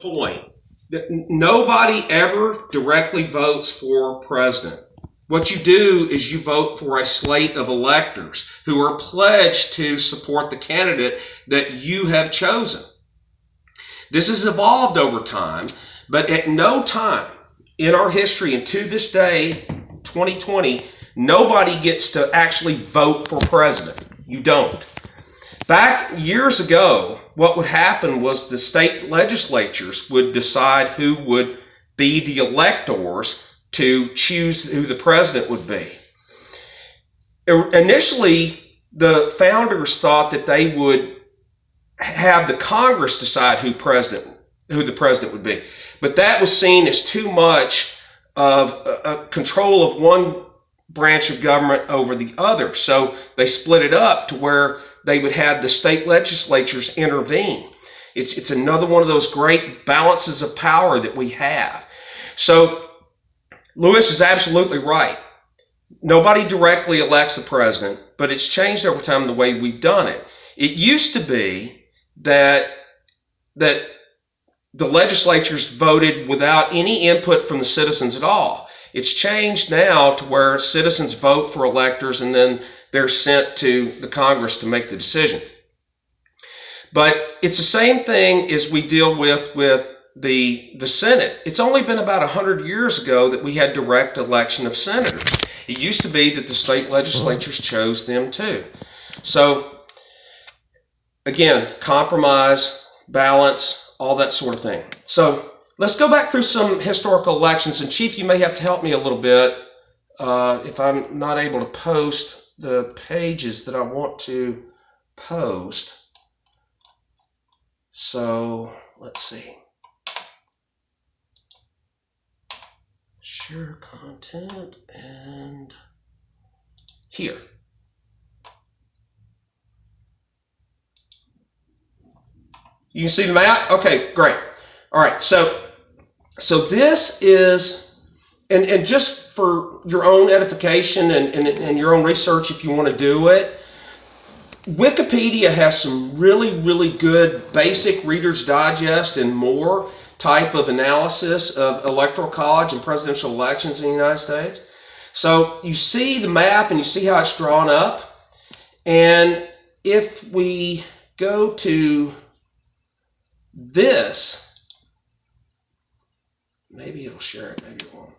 point that nobody ever directly votes for president. What you do is you vote for a slate of electors who are pledged to support the candidate that you have chosen. This has evolved over time, but at no time in our history, and to this day, 2020, nobody gets to actually vote for president. You don't. Back years ago, what would happen was the state legislatures would decide who would be the electors to choose who the president would be. Initially, the founders thought that they would have the Congress decide who the president would be. But that was seen as too much of control of one branch of government over the other. So they split it up to where they would have the state legislatures intervene. It's another one of those great balances of power that we have. So Lewis is absolutely right. Nobody directly elects the president, but it's changed over time the way we've done it. It used to be that the legislatures voted without any input from the citizens at all. It's changed now to where citizens vote for electors and then they're sent to the Congress to make the decision. But it's the same thing as we deal with the Senate. It's only been about 100 years ago that we had direct election of senators. It used to be that the state legislatures chose them too. So again, compromise, balance, all that sort of thing. So let's go back through some historical elections. And Chief, you may have to help me a little bit if I'm not able to post the pages that I want to post. So let's see. Share content and here. You can see the map? Okay, great. All right, so this is, and just for your own edification and your own research if you want to do it, Wikipedia has some really, really good basic Reader's Digest and more type of analysis of Electoral College and presidential elections in the United States. So you see the map and you see how it's drawn up. And if we go to this, maybe it'll share it, maybe it won't.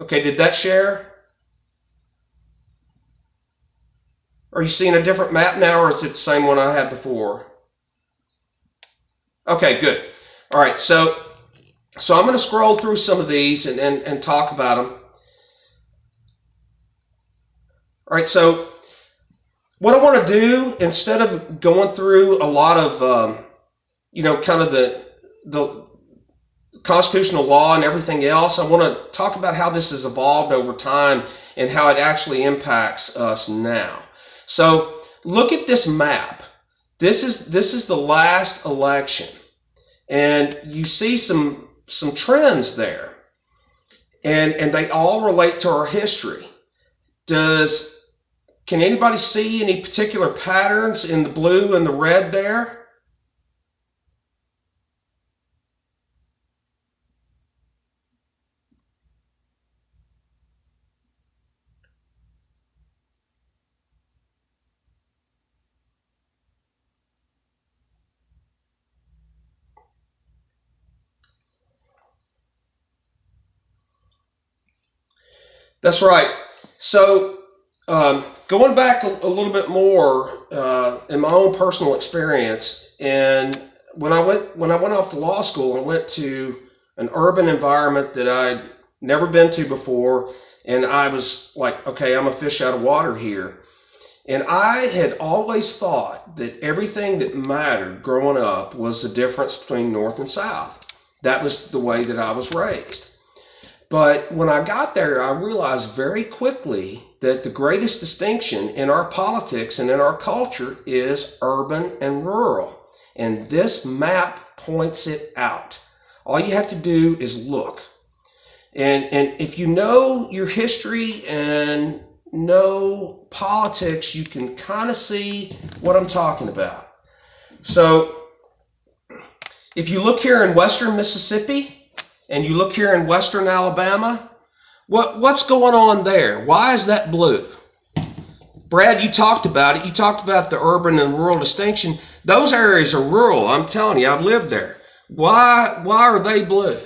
Okay, did that share? Are you seeing a different map now, or is it the same one I had before? Okay, good. All right, so I'm going to scroll through some of these and talk about them. All right, so what I want to do, instead of going through a lot of, kind of the constitutional law and everything else, I want to talk about how this has evolved over time and how it actually impacts us now. So look at this map. This is the last election, and you see some trends there, and they all relate to our history. Can anybody see any particular patterns in the blue and the red there? That's right. So going back a little bit more in my own personal experience, and when I went off to law school, I went to an urban environment that I'd never been to before, and I was like, okay, I'm a fish out of water here. And I had always thought that everything that mattered growing up was the difference between North and South. That was the way that I was raised. But when I got there, I realized very quickly that the greatest distinction in our politics and in our culture is urban and rural. And this map points it out. All you have to do is look. And if you know your history and know politics, you can kind of see what I'm talking about. So If you look here in western Mississippi and you look here in western Alabama, what's going on there? Why is that blue? Brad, you talked about it. You talked about the urban and rural distinction. Those areas are rural. I'm telling you, I've lived there. Why are they blue?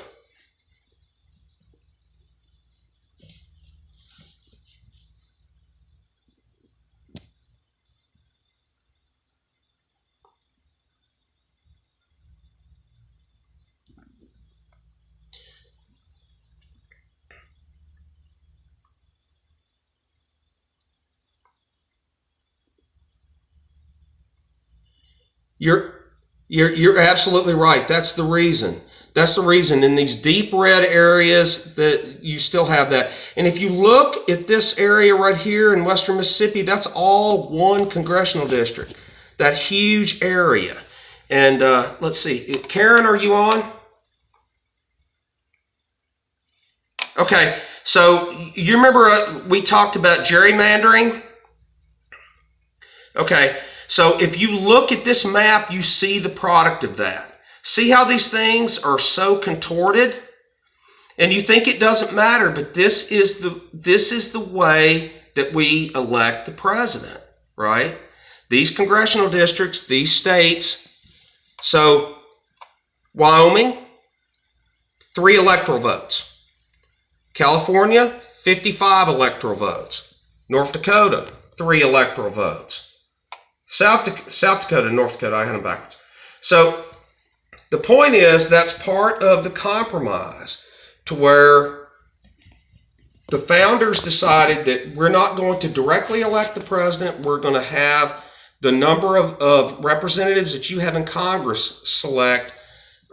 You're absolutely right. That's the reason. That's the reason. In these deep red areas that you still have that. And if you look at this area right here in western Mississippi, that's all one congressional district. That huge area. And let's see. Karen, are you on? Okay. So you remember we talked about gerrymandering? Okay. So if you look at this map, you see the product of that. See how these things are so contorted? And you think it doesn't matter, but this is the way that we elect the president, right? These congressional districts, these states. So Wyoming, 3 electoral votes. California, 55 electoral votes. North Dakota, 3 electoral votes. South Dakota and North Dakota, I had them backwards. So the point is that's part of the compromise to where the founders decided that we're not going to directly elect the president. We're going to have the number of representatives that you have in Congress select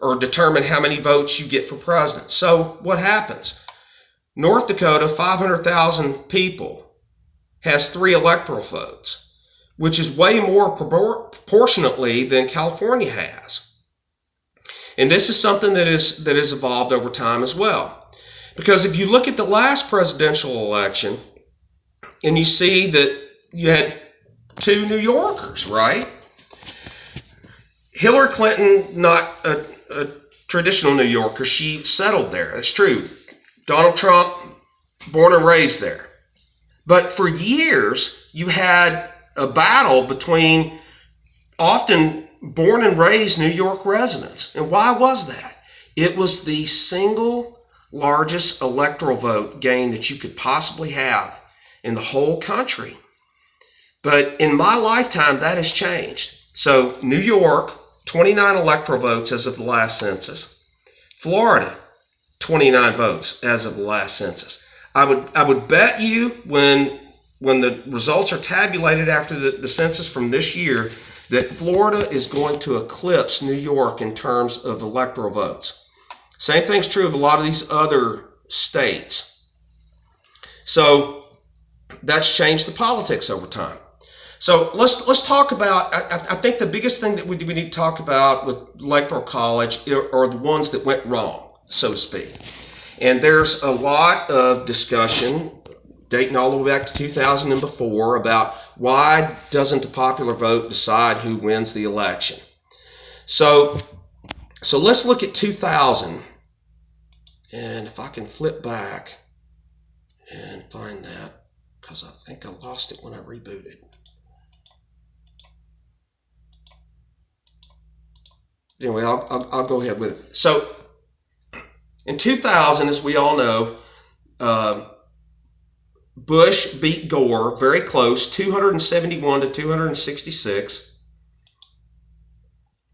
or determine how many votes you get for president. So what happens? North Dakota, 500,000 people, has 3 electoral votes, which is way more proportionately than California has. And this is something that is evolved over time as well. Because if you look at the last presidential election, and you see that you had 2 New Yorkers, right? Hillary Clinton, not a traditional New Yorker, she settled there. That's true. Donald Trump, born and raised there. But for years, you had a battle between often born and raised New York residents. And why was that? It was the single largest electoral vote gain that you could possibly have in the whole country. But in my lifetime, that has changed. So New York, 29 electoral votes as of the last census. Florida, 29 votes as of the last census. I would bet you when the results are tabulated after the census from this year, that Florida is going to eclipse New York in terms of electoral votes. Same thing's true of a lot of these other states. So that's changed the politics over time. So let's talk about, I think the biggest thing that we need to talk about with Electoral College are the ones that went wrong, so to speak. And there's a lot of discussion dating all the way back to 2000 and before about why doesn't the popular vote decide who wins the election. So let's look at 2000, and if I can flip back and find that, because I think I lost it when I rebooted. Anyway, I'll go ahead with it. So in 2000, as we all know, Bush beat Gore very close, 271 to 266.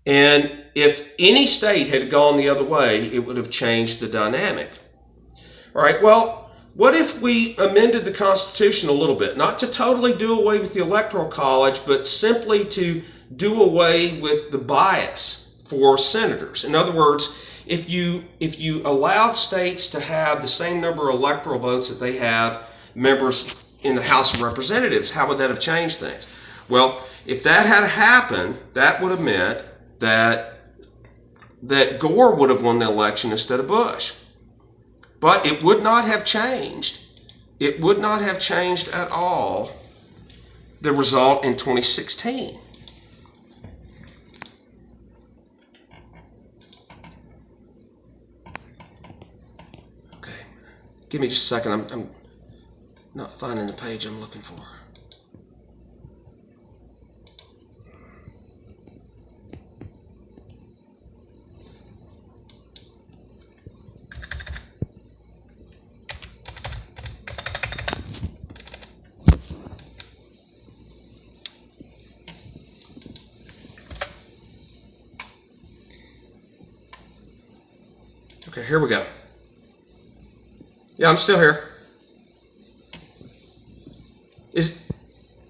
And if any state had gone the other way, it would have changed the dynamic. All right, well, what if we amended the Constitution a little bit? Not to totally do away with the Electoral College, but simply to do away with the bias for senators. In other words, if you allowed states to have the same number of electoral votes that they have members in the House of Representatives, how would that have changed things? Well, if that had happened, that would have meant that Gore would have won the election instead of Bush. But it would not have changed. It would not have changed at all the result in 2016. Give me just a second. I'm not finding the page I'm looking for. Okay, here we go. Yeah, I'm still here.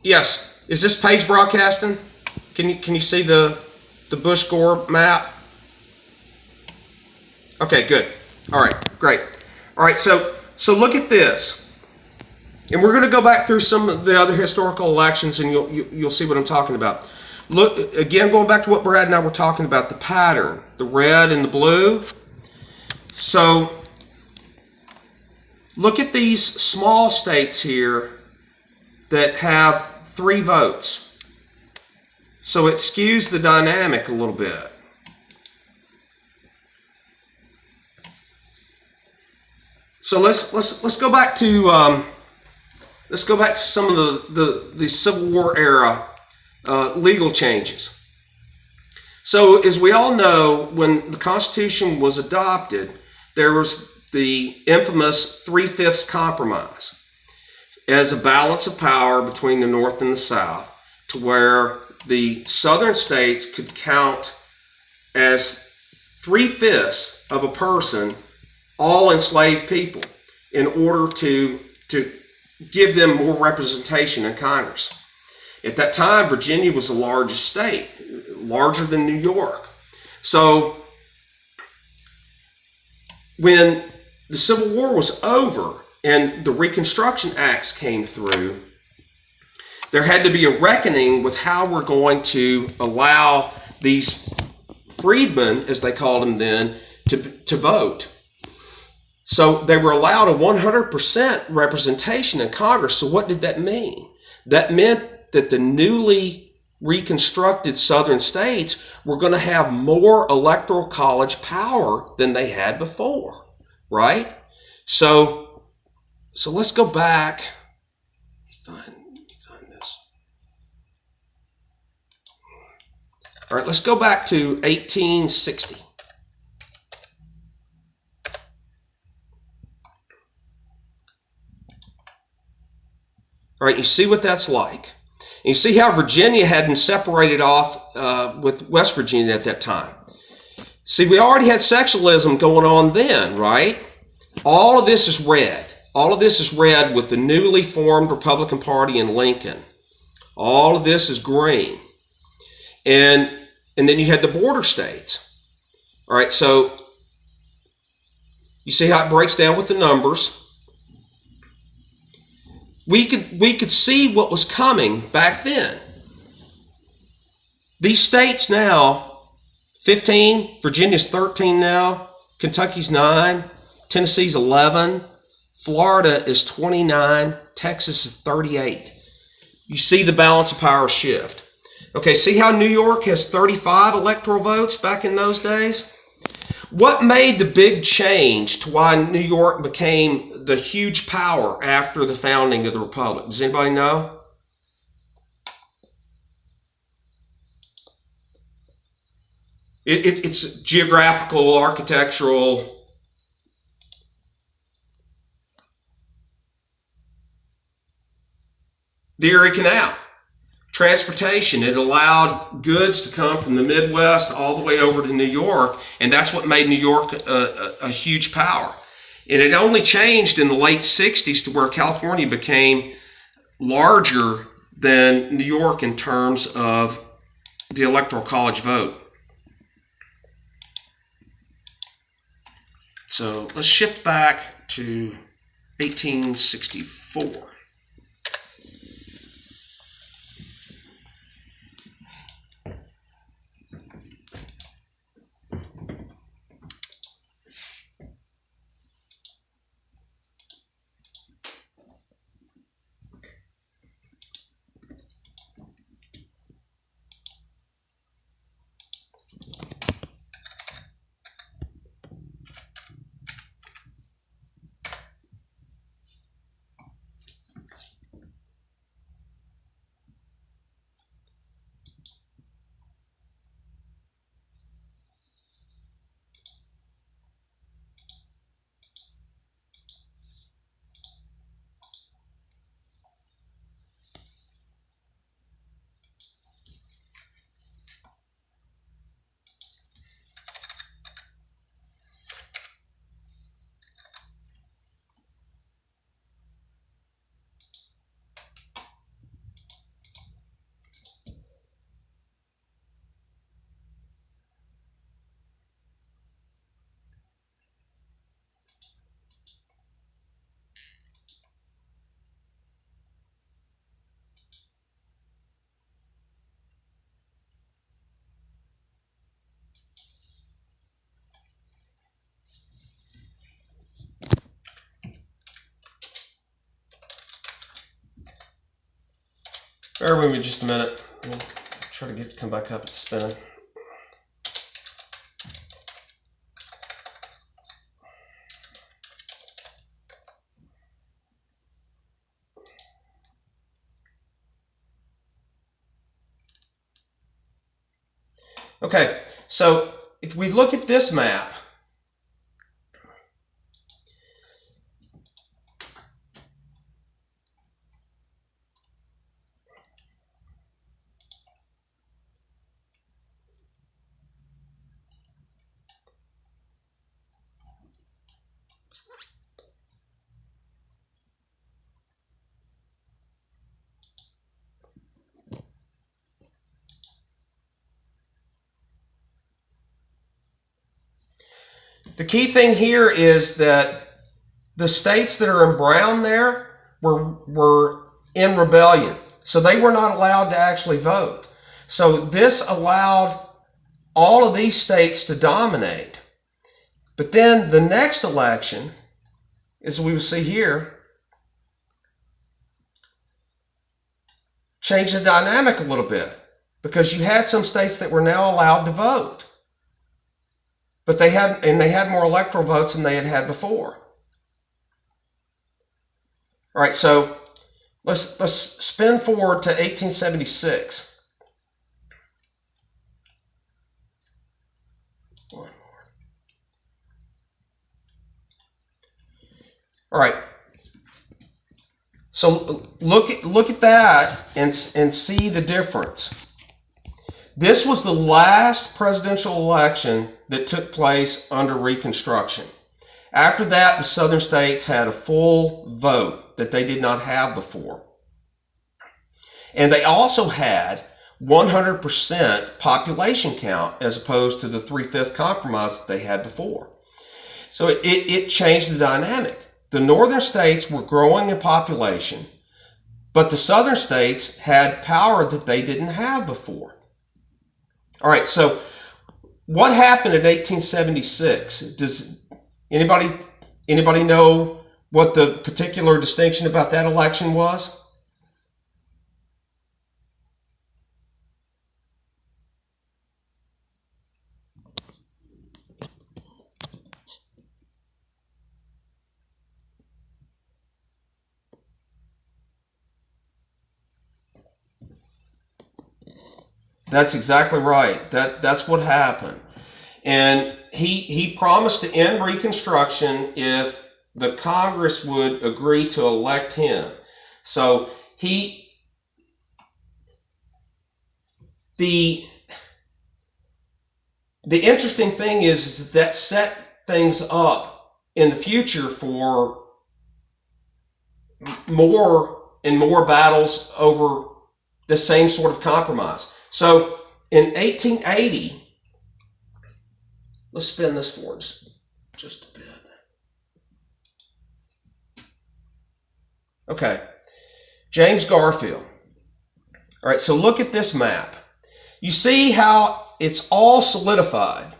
Yes. Is this page broadcasting? Can you see the Bush Gore map? Okay, good. All right, great. All right, so look at this, and we're going to go back through some of the other historical elections, and you'll see what I'm talking about. Look again, going back to what Brad and I were talking about, the pattern, the red and the blue. So look at these small states here that have 3 votes. So it skews the dynamic a little bit. So let's go back to some of the Civil War era legal changes. So as we all know, when the Constitution was adopted, there was the infamous 3/5 compromise as a balance of power between the North and the South, to where the Southern states could count as 3/5 of a person all enslaved people in order to give them more representation in Congress. At that time, Virginia was the largest state, larger than New York. So when the Civil War was over and the Reconstruction Acts came through, there had to be a reckoning with how we're going to allow these freedmen, as they called them then, to vote. So they were allowed a 100% representation in Congress. So what did that mean? That meant that the newly reconstructed Southern states were going to have more Electoral College power than they had before, right? So let's go back. Let me find this. All right, let's go back to 1860. All right, you see what that's like. And you see how Virginia had been separated off with West Virginia at that time. See, we already had sectionalism going on then, right? All of this is red. All of this is red with the newly formed Republican Party in Lincoln. All of this is green. And then you had the border states. All right, so you see how it breaks down with the numbers. We could see what was coming back then. These states now, 15, Virginia's 13 now, Kentucky's 9, Tennessee's 11, Florida is 29, Texas is 38. You see the balance of power shift. Okay, see how New York has 35 electoral votes back in those days? What made the big change to why New York became the huge power after the founding of the Republic? Does anybody know? It's geographical, architectural. The Erie Canal. Transportation. It allowed goods to come from the Midwest all the way over to New York, and that's what made New York a huge power. And it only changed in the late 60s to where California became larger than New York in terms of the Electoral College vote. So let's shift back to 1864. Bear with me just a minute. I'll try to come back up. It's spinning. Okay, so if we look at this map, the key thing here is that the states that are in brown there were in rebellion. So they were not allowed to actually vote. So this allowed all of these states to dominate. But then the next election, as we will see here, changed the dynamic a little bit, because you had some states that were now allowed to vote. But they had more electoral votes than they had before. All right, so let's spin forward to 1876. One more. All right. So look at that and see the difference. This was the last presidential election that took place under Reconstruction. After that, the southern states had a full vote that they did not have before. And they also had 100% population count as opposed to the 3/5 compromise that they had before. So it changed the dynamic. The northern states were growing in population, but the southern states had power that they didn't have before. All right, so what happened in 1876? Does anybody know what the particular distinction about that election was? That's exactly right. That's what happened. And he promised to end Reconstruction if the Congress would agree to elect him. So the interesting thing is that set things up in the future for more and more battles over the same sort of compromise. So in 1880, let's spin this forward just a bit. Okay, James Garfield. All right, so look at this map. You see how it's all solidified.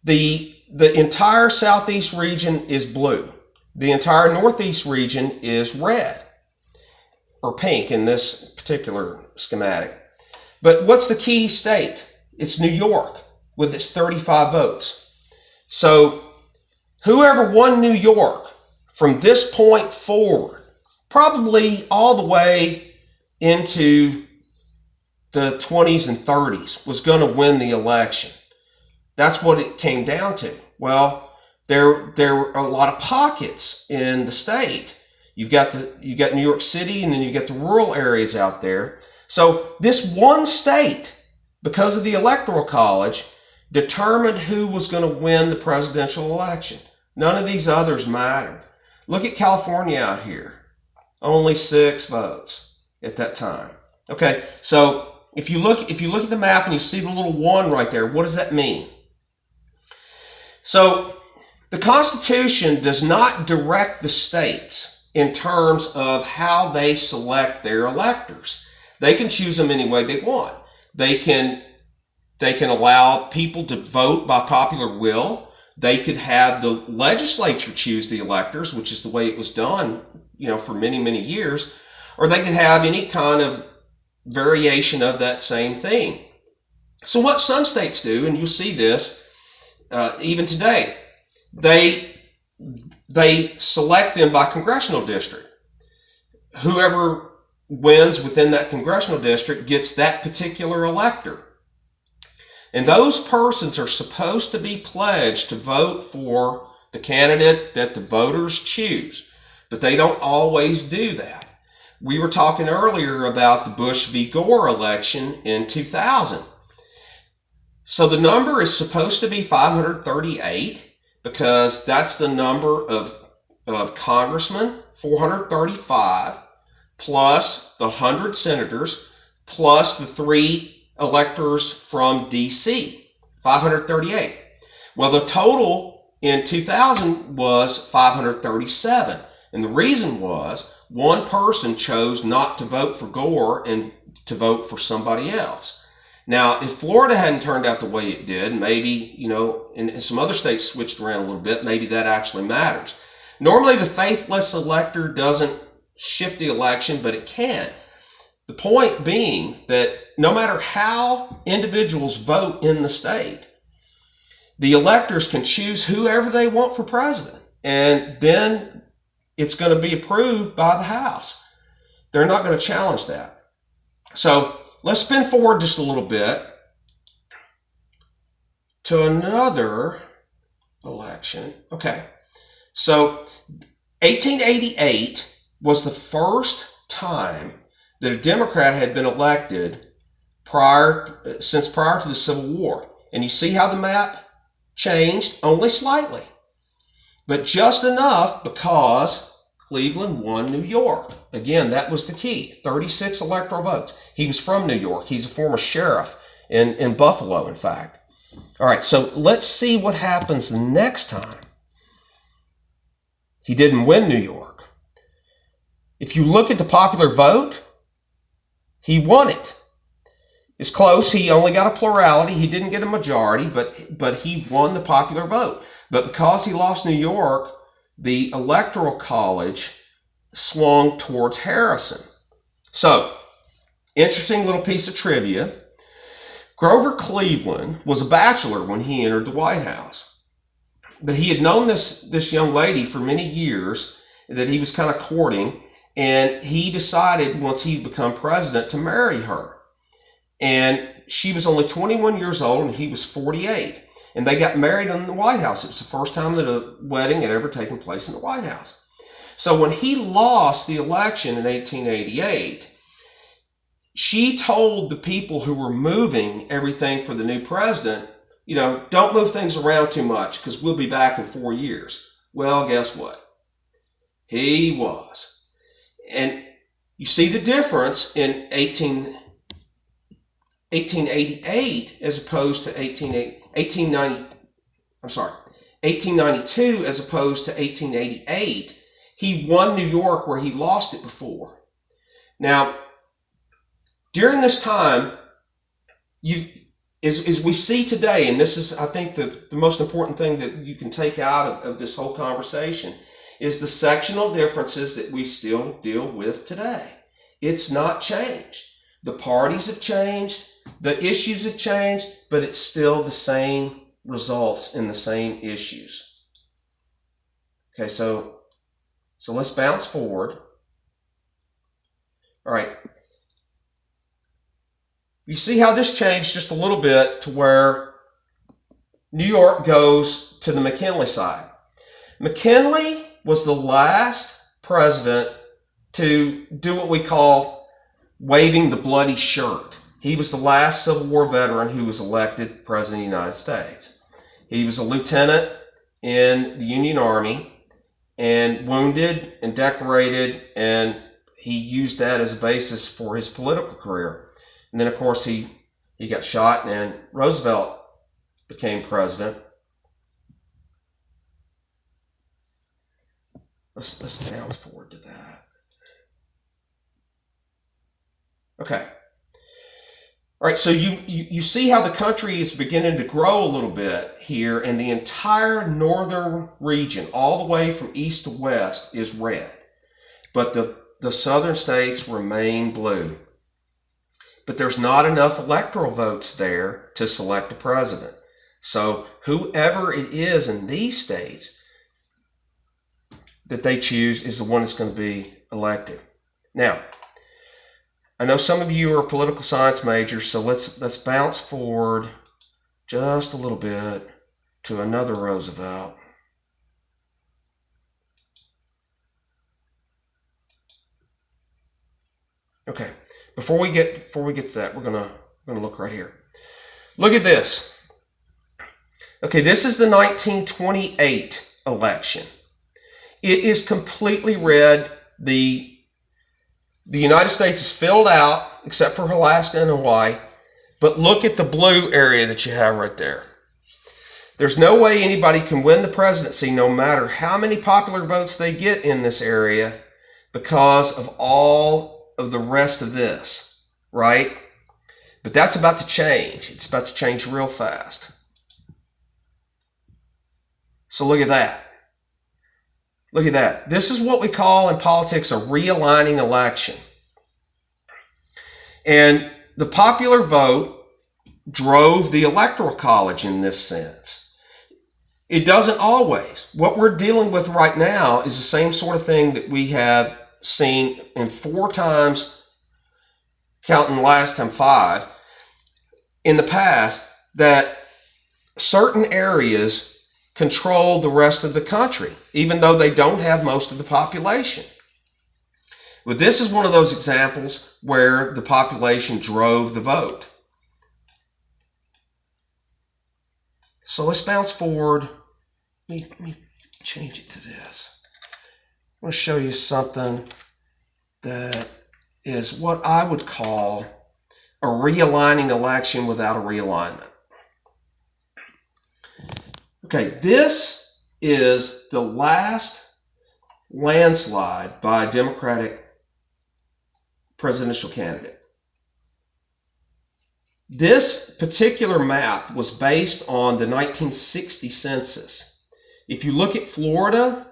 The entire southeast region is blue. The entire northeast region is red, or pink in this particular schematic. But what's the key state? It's New York with its 35 votes. So whoever won New York from this point forward, probably all the way into the 20s and 30s, was going to win the election. That's what it came down to. Well, there are a lot of pockets in the state. You've got New York City, and then you've got the rural areas out there. So this one state, because of the Electoral College, determined who was going to win the presidential election. None of these others mattered. Look at California out here. Only 6 votes at that time. Okay, so if you look at the map and you see the little 1 right there, what does that mean? So the Constitution does not direct the states in terms of how they select their electors. They can choose them any way they want. They can allow people to vote by popular will. They could have the legislature choose the electors, which is the way it was done, for many, many years. Or they could have any kind of variation of that same theme. So what some states do, and you'll see this even today, they select them by congressional district. Whoever wins within that congressional district gets that particular elector. And those persons are supposed to be pledged to vote for the candidate that the voters choose. But they don't always do that. We were talking earlier about the Bush v. Gore election in 2000. So the number is supposed to be 538 because that's the number of congressmen, 435, plus the 100 senators, plus the 3 electors from D.C., 538. Well, the total in 2000 was 537. And the reason was one person chose not to vote for Gore and to vote for somebody else. Now, if Florida hadn't turned out the way it did, maybe, and some other states switched around a little bit, maybe that actually matters. Normally, the faithless elector doesn't shift the election, but it can. The point being that no matter how individuals vote in the state, the electors can choose whoever they want for president, and then it's going to be approved by the House. They're not going to challenge that. So let's spin forward just a little bit to another election. Okay, so 1888 was the first time that a Democrat had been elected since prior to the Civil War. And you see how the map changed only slightly, but just enough because Cleveland won New York. Again, that was the key. 36 electoral votes. He was from New York. He's a former sheriff in Buffalo, in fact. All right, so let's see what happens the next time. He didn't win New York. If you look at the popular vote, he won it. It's close. He only got a plurality. He didn't get a majority, but he won the popular vote. But because he lost New York, the Electoral College swung towards Harrison. So, interesting little piece of trivia. Grover Cleveland was a bachelor when he entered the White House. But he had known this young lady for many years that he was kind of courting, and he decided once he'd become president to marry her. And she was only 21 years old and he was 48. And they got married in the White House. It was the first time that a wedding had ever taken place in the White House. So when he lost the election in 1888, she told the people who were moving everything for the new president, don't move things around too much because we'll be back in 4 years. Well, guess what? He was. And you see the difference in 1888 as opposed to 1892 as opposed to 1888. He won New York where he lost it before. Now, during this time, as we see today, and this is, I think, the most important thing that you can take out of this whole conversation, is the sectional differences that we still deal with today. It's not changed. The parties have changed, the issues have changed, but it's still the same results in the same issues. Okay, so let's bounce forward. All right. You see how this changed just a little bit to where New York goes to the McKinley side. McKinley was the last president to do what we call waving the bloody shirt. He was the last Civil War veteran who was elected president of the United States. He was a lieutenant in the Union Army and wounded and decorated, and he used that as a basis for his political career. And then, of course, he got shot, and Roosevelt became president. Let's bounce forward to that. Okay. All right, so you see how the country is beginning to grow a little bit here, and the entire northern region, all the way from east to west, is red. But the southern states remain blue. but there's not enough electoral votes there to select a president. So whoever it is in these states that they choose is the one that's going to be elected. Now, I know some of you are political science majors, so let's bounce forward just a little bit to another Roosevelt. Okay, before we get to that, we're gonna look right here. Look at this. Okay, this is the 1928 election. It is completely red. The United States is filled out, except for Alaska and Hawaii. But look at the blue area that you have right there. There's no way anybody can win the presidency, no matter how many popular votes they get in this area, because of all of the rest of this, right? But that's about to change. It's about to change real fast. So look at that. Look at that. This is what we call in politics a realigning election. And the popular vote drove the Electoral College in this sense. It doesn't always. What we're dealing with right now is the same sort of thing that we have seen in 4 times, counting last time 5, in the past, that certain areas control the rest of the country, even though they don't have most of the population. But this is one of those examples where the population drove the vote. So let's bounce forward. Let me change it to this. I want to show you something that is what I would call a realigning election without a realignment. Okay, this is the last landslide by a Democratic presidential candidate. This particular map was based on the 1960 census. If you look at Florida,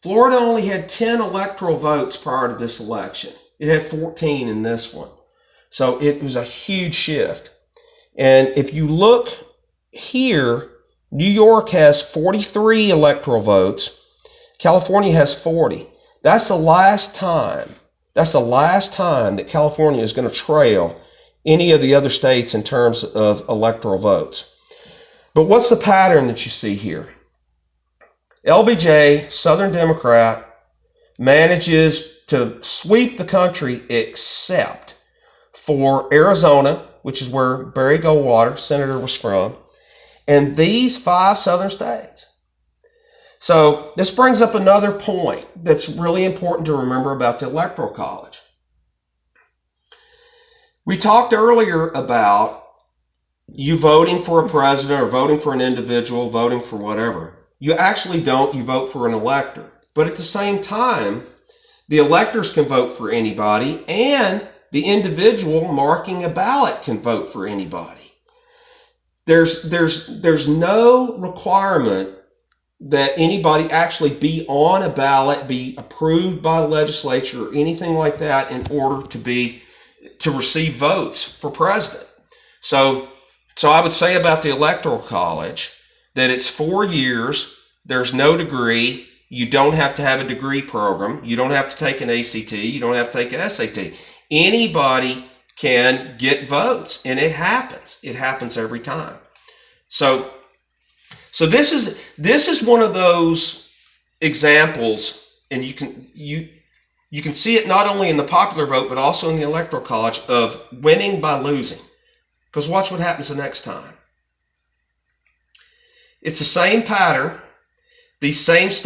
Florida only had 10 electoral votes prior to this election. It had 14 in this one. So it was a huge shift. And if you look here, New York has 43 electoral votes. California has 40. That's the last time. That's the last time that California is going to trail any of the other states in terms of electoral votes. But what's the pattern that you see here? LBJ, Southern Democrat, manages to sweep the country except for Arizona, which is where Barry Goldwater, senator, was from, and these 5 southern states. So this brings up another point that's really important to remember about the Electoral College. We talked earlier about you voting for a president or voting for an individual, voting for whatever. You actually don't, you vote for an elector. But at the same time, the electors can vote for anybody, and the individual marking a ballot can vote for anybody. There's no requirement that anybody actually be on a ballot, be approved by the legislature or anything like that in order to receive votes for president. So I would say about the Electoral College that it's 4 years, there's no degree, you don't have to have a degree program, you don't have to take an ACT, you don't have to take an SAT. Anybody can get votes, and it happens. It happens every time. So this is one of those examples, and you can see it not only in the popular vote but also in the Electoral College of winning by losing. Because watch what happens the next time. It's the same pattern. These same